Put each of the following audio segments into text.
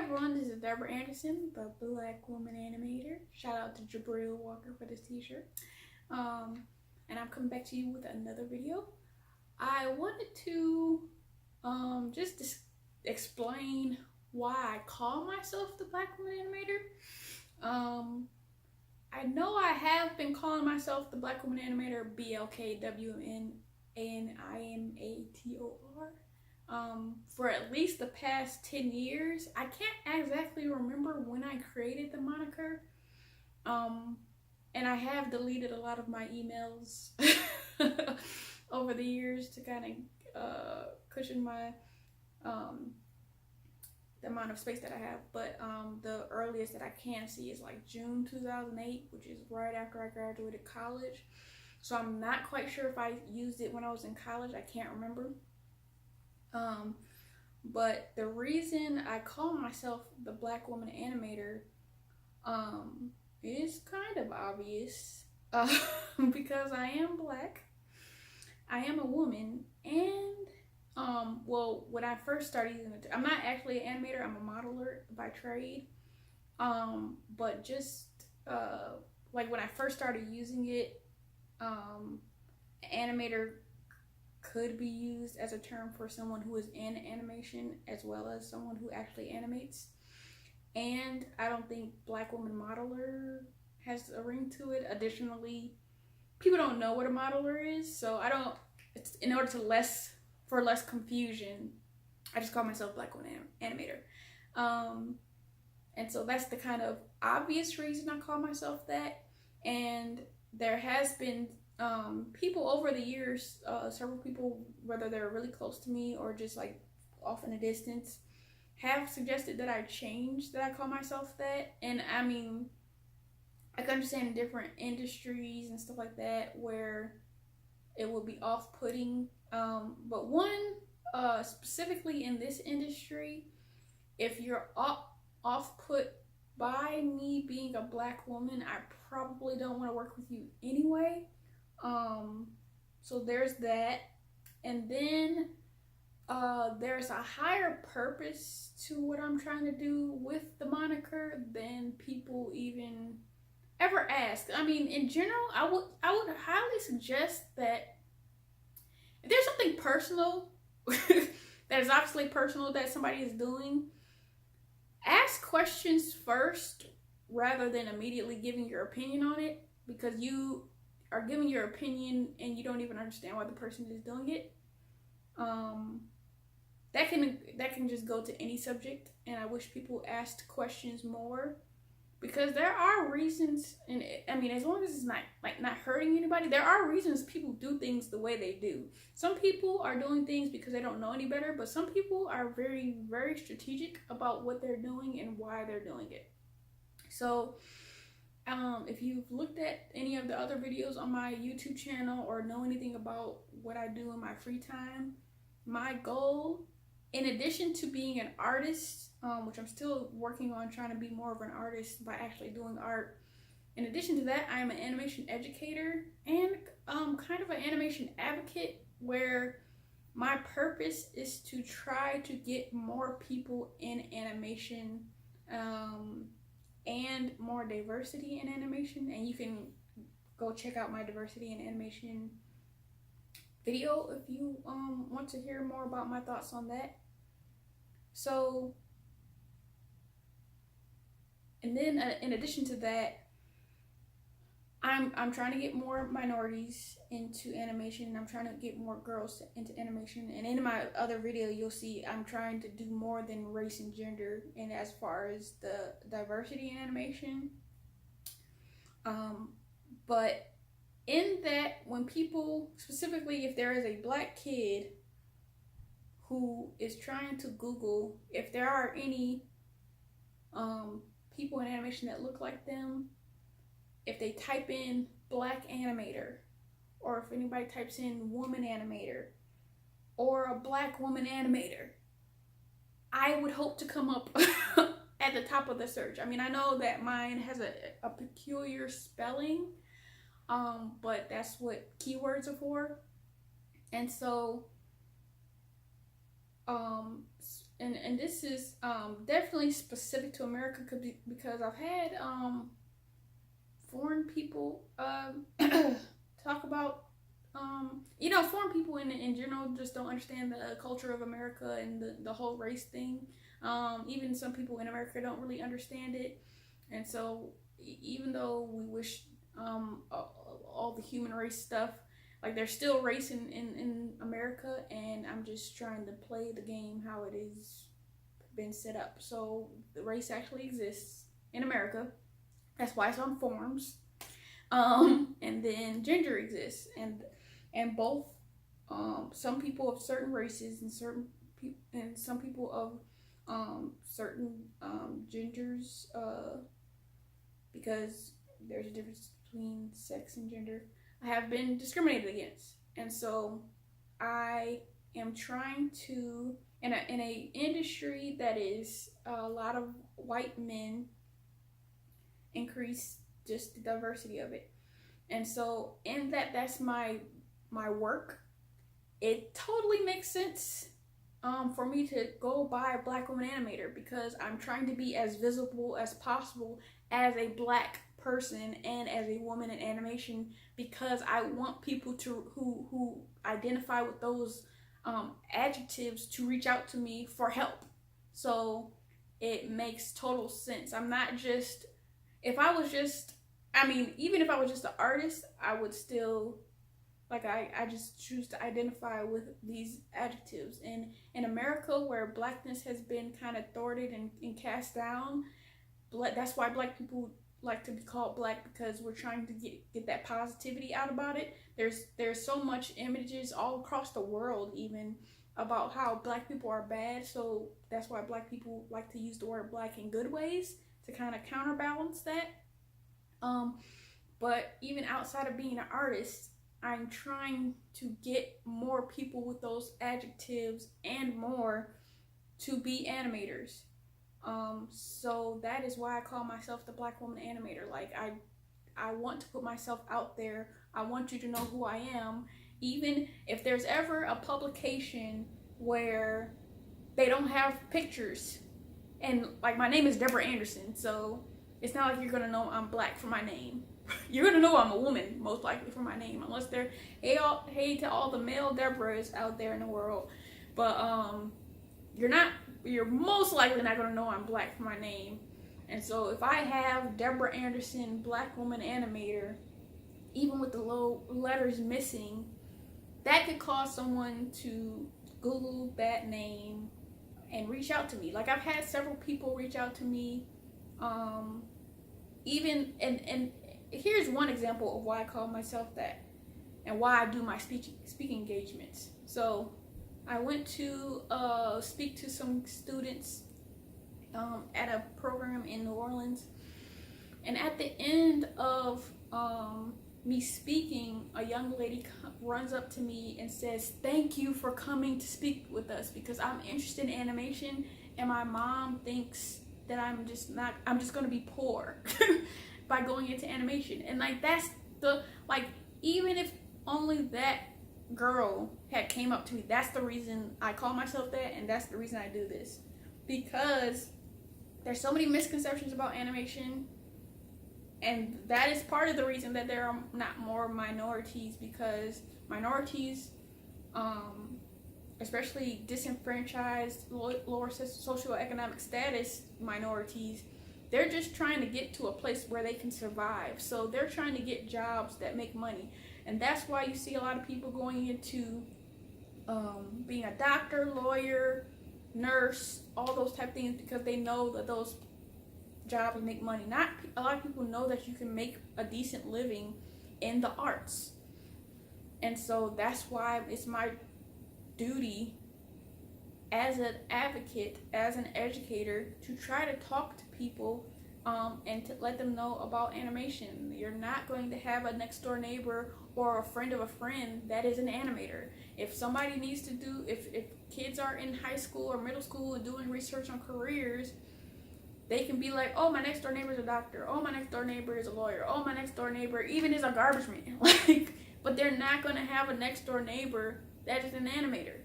everyone, this is Deborah Anderson, the BlkWmnAnimator. Shout out to Jabril Walker for this t-shirt. And I'm coming back to you with another video. I wanted to just explain why I call myself the BlkWmnAnimator. I know I have been calling myself the BlkWmnAnimator, BlkWmnAnimator. For at least the past 10 years. I can't exactly remember when I created the moniker. And I have deleted a lot of my emails over the years to kind of cushion my the amount of space that I have. But the earliest that I can see is like June 2008, which is right after I graduated college. So I'm not quite sure if I used it when I was in college. I can't remember. But the reason I call myself the BlkWmnAnimator is kind of obvious, because I am black, I am a woman, and well, when I first started using it, I'm not actually an animator, I'm a modeler by trade, but just like when I first started using it, animator could be used as a term for someone who is in animation as well as someone who actually animates. And I don't think Black Woman Modeler has a ring to it. Additionally, people don't know what a modeler is, so it's in order to less confusion, I just call myself BlkWmnAnimator. And so that's the kind of obvious reason I call myself that. And there has been people over the years, several people, whether they're really close to me or just like off in the distance, have suggested that I change, that I call myself that. And I mean, I can understand in different industries and stuff like that where it would be off-putting, but one, specifically in this industry, if you're off-put by me being a black woman, I probably don't want to work with you anyway. So there's that. And then there's a higher purpose to what I'm trying to do with the moniker than people even ever ask. I mean, in general, I would highly suggest that if there's something personal that is obviously personal that somebody is doing, ask questions first rather than immediately giving your opinion on it, because you are giving your opinion and you don't even understand why the person is doing it. That can just go to any subject, and I wish people asked questions more, because there are reasons, and I mean, as long as it's not hurting anybody, there are reasons people do things the way they do. Some people are doing things because they don't know any better, but some people are very, very strategic about what they're doing and why they're doing it. So if you've looked at any of the other videos on my YouTube channel or know anything about what I do in my free time, my goal, in addition to being an artist, which I'm still working on trying to be more of an artist by actually doing art, in addition to that, I am an animation educator and kind of an animation advocate, where my purpose is to try to get more people in animation, and more diversity in animation. And you can go check out my diversity in animation video if you want to hear more about my thoughts on that. So, and then in addition to that, I'm trying to get more minorities into animation. I'm trying to get more girls into animation. And in my other video, you'll see I'm trying to do more than race and gender, and as far as the diversity in animation. But in that, when people, specifically if there is a black kid who is trying to Google if there are any people in animation that look like them, if they type in black animator, or if anybody types in woman animator or a black woman animator, I would hope to come up at the top of the search. I mean, I know that mine has a peculiar spelling, but that's what keywords are for. And so and this is definitely specific to America because I've had foreign people talk about foreign people in general just don't understand the culture of America and the whole race thing. Even some people in America don't really understand it, and so even though we wish all the human race stuff, like there's still race in America, and I'm just trying to play the game how it is been set up. So the race actually exists in America. That's why it's on forms. And then gender exists, and both some people of certain races and some people of certain genders, because there's a difference between sex and gender, have been discriminated against. And so I am trying to, in a industry that is a lot of white men, increase just the diversity of it. And so in that's my work. It totally makes sense for me to go buy BlkWmnAnimator, because I'm trying to be as visible as possible as a Black person and as a woman in animation, because I want people to who identify with those adjectives to reach out to me for help. So it makes total sense. I'm not just, if I was just, even if I was just an artist, I would still, like, I just choose to identify with these adjectives. And in America, where Blackness has been kind of thwarted and cast down, that's why Black people like to be called Black, because we're trying to get that positivity out about it. There's so much images all across the world even about how Black people are bad, so that's why Black people like to use the word Black in good ways to kind of counterbalance that. But even outside of being an artist, I'm trying to get more people with those adjectives and more to be animators. So that is why I call myself the BlkWmnAnimator. Like, I want to put myself out there. I want you to know who I am. Even if there's ever a publication where they don't have pictures, and like, my name is Deborah Anderson, so it's not like you're gonna know I'm Black from my name. You're gonna know I'm a woman most likely from my name, unless they're hey to all the male Deborahs out there in the world. But you're most likely not gonna know I'm Black from my name. And so if I have Deborah Anderson, BlkWmnAnimator, even with the low letters missing, that could cause someone to Google that name and reach out to me. Like, I've had several people reach out to me, even and here's one example of why I call myself that and why I do my speaking engagements. So I went to speak to some students at a program in New Orleans, and at the end of me speaking, a young lady runs up to me and says, "Thank you for coming to speak with us, because I'm interested in animation, and my mom thinks that I'm just going to be poor by going into animation." And like, that's even if only that girl had came up to me, that's the reason I call myself that, and that's the reason I do this, because there's so many misconceptions about animation, and that is part of the reason that there are not more minorities, because minorities, especially disenfranchised, lower socioeconomic status minorities, they're just trying to get to a place where they can survive. So they're trying to get jobs that make money. And that's why you see a lot of people going into being a doctor, lawyer, nurse, all those type of things, because they know that those jobs make money. Not a lot of people know that you can make a decent living in the arts. And so that's why it's my duty as an advocate, as an educator, to try to talk to people and to let them know about animation. You're not going to have a next door neighbor or a friend of a friend that is an animator. If somebody needs to do, if kids are in high school or middle school and doing research on careers, they can be like, "Oh, my next door neighbor is a doctor. Oh, my next door neighbor is a lawyer. Oh, my next door neighbor even is a garbage man." But they're not going to have a next door neighbor that is an animator.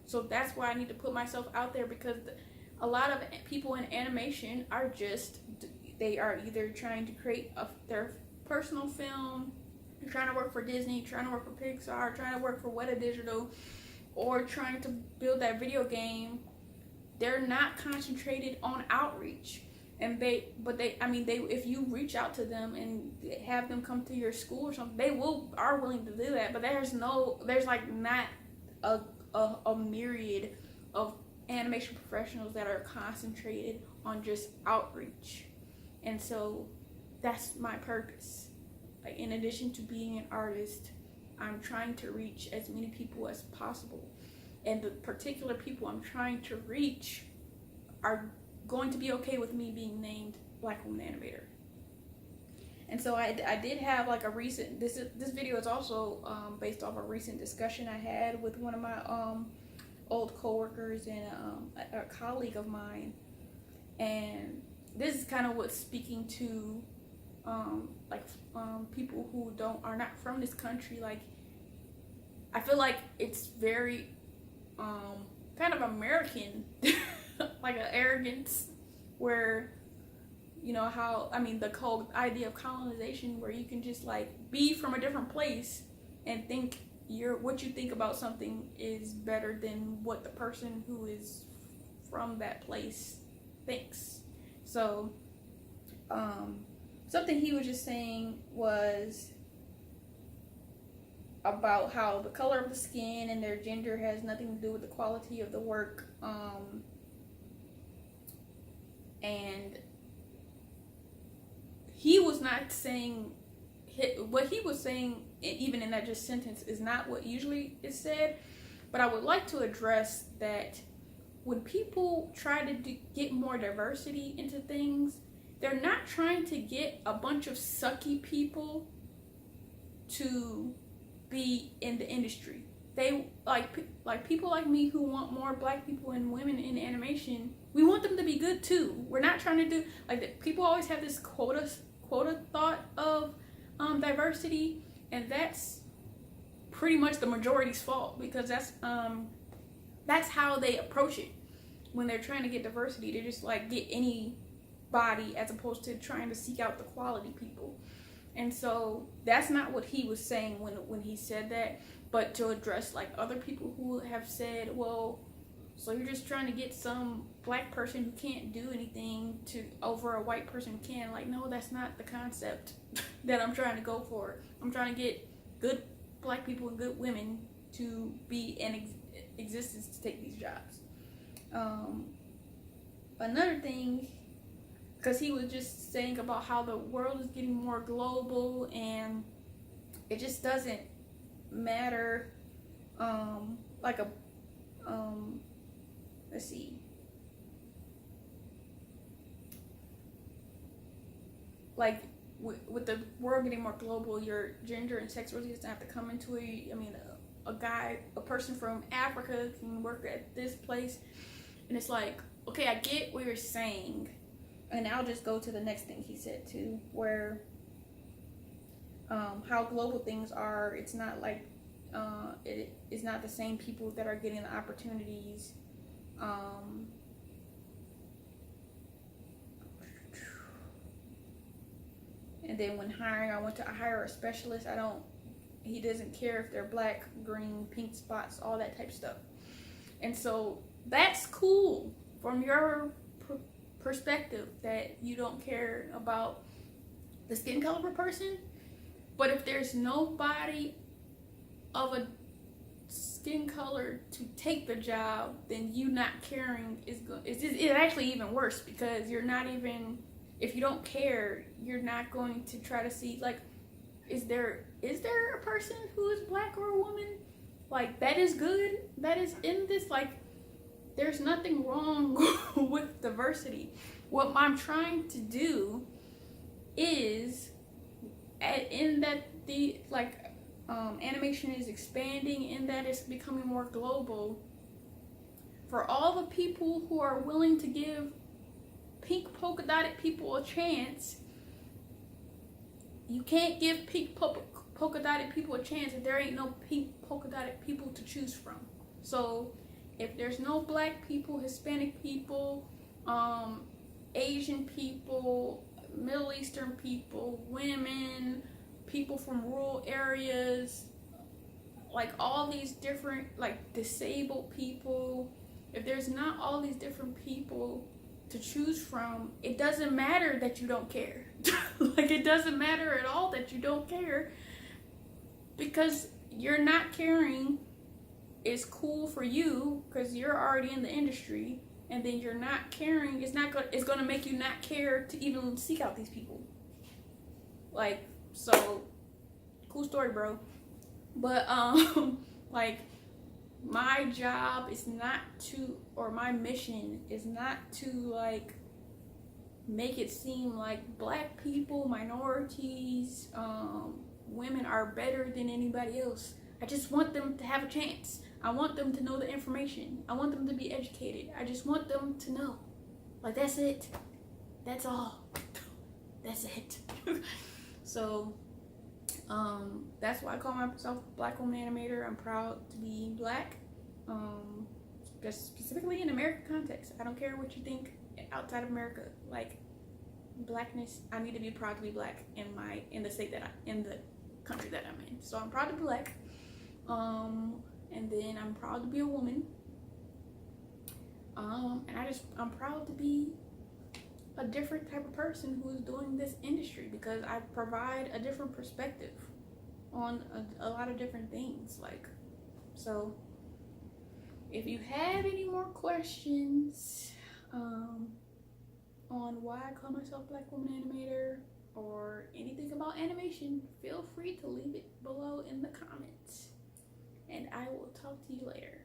So that's why I need to put myself out there, because a lot of people in animation are just, they are either trying to create their personal film, trying to work for Disney, trying to work for Pixar, trying to work for Weta Digital, or trying to build that video game. They're not concentrated on outreach. And if you reach out to them and have them come to your school or something, they are willing to do that. But there's like not a myriad of animation professionals that are concentrated on just outreach. And so that's my purpose. Like, in addition to being an artist, I'm trying to reach as many people as possible. And the particular people I'm trying to reach are going to be okay with me being named BlkWmnAnimator. And so I did have like a recent, this video is also based off a recent discussion I had with one of my old coworkers and a colleague of mine. And this is kind of what's speaking to people who are not from this country. Like, I feel like it's very kind of American, like an arrogance, where, you know, how, I mean, the whole idea of colonization, where you can just like be from a different place and think what you think about something is better than what the person who is from that place thinks. So something he was just saying was about how the color of the skin and their gender has nothing to do with the quality of the work. And he was not saying, what he was saying, even in that just sentence, is not what usually is said. But I would like to address that when people try to get more diversity into things, they're not trying to get a bunch of sucky people to be in the industry. They like people like me who want more black people and women in animation. We want them to be good too. We're not trying to do like people always have this quota thought of diversity, and that's pretty much the majority's fault, because that's how they approach it when they're trying to get diversity. They just like get anybody as opposed to trying to seek out the quality people. And so that's not what he was saying when he said that. But to address like other people who have said, well, so you're just trying to get some black person who can't do anything over a white person who can. Like, no, that's not the concept that I'm trying to go for. I'm trying to get good black people and good women to be in existence to take these jobs. Another thing, because he was just saying about how the world is getting more global and it just doesn't matter, let's see, like with the world getting more global, your gender and sex really doesn't have to come into it. I mean, a person from Africa can work at this place, and it's like, okay, I get what you're saying. And I'll just go to the next thing he said too, where how global things are. It's not like it is not the same people that are getting the opportunities. And then when hiring, I want to hire a specialist. He doesn't care if they're black, green, pink spots, all that type of stuff. And so that's cool from your perspective, that you don't care about the skin color of a person. But if there's nobody of a skin color to take the job, then you not caring it's actually even worse, because you're not even, if you don't care, you're not going to try to see, like, is there a person who is black or a woman, like, that is good, that is in this, like, there's nothing wrong with diversity. What I'm trying to do is, in that the animation is expanding, in that it's becoming more global, for all the people who are willing to give pink polka dotted people a chance, you can't give pink polka dotted people a chance if there ain't no pink polka dotted people to choose from. So If there's no black people, Hispanic people, Asian people, Middle Eastern people, women, people from rural areas, like all these different, like disabled people, if there's not all these different people to choose from, it doesn't matter that you don't care. Like, it doesn't matter at all that you don't care, because you're not caring is cool for you because you're already in the industry, and then you're not caring, it's gonna make you not care to even seek out these people. Like, so cool story, bro. But like, my job is not to, or my mission is not to, like, make it seem like black people, minorities, women are better than anybody else. I just want them to have a chance. I want them to know the information. I want them to be educated. I just want them to know. Like, that's it. That's all. That's it. So, that's why I call myself BlkWmnAnimator. I'm proud to be black. Just specifically in American context. I don't care what you think outside of America. Like, blackness, I need to be proud to be black in the state that in the country that I'm in. So I'm proud to be black. And then I'm proud to be a woman. And I'm proud to be a different type of person who is doing this industry, because I provide a different perspective on a lot of different things. Like, so if you have any more questions on why I call myself BlkWmnAnimator or anything about animation, feel free to leave it below in the comments, and I will talk to you later.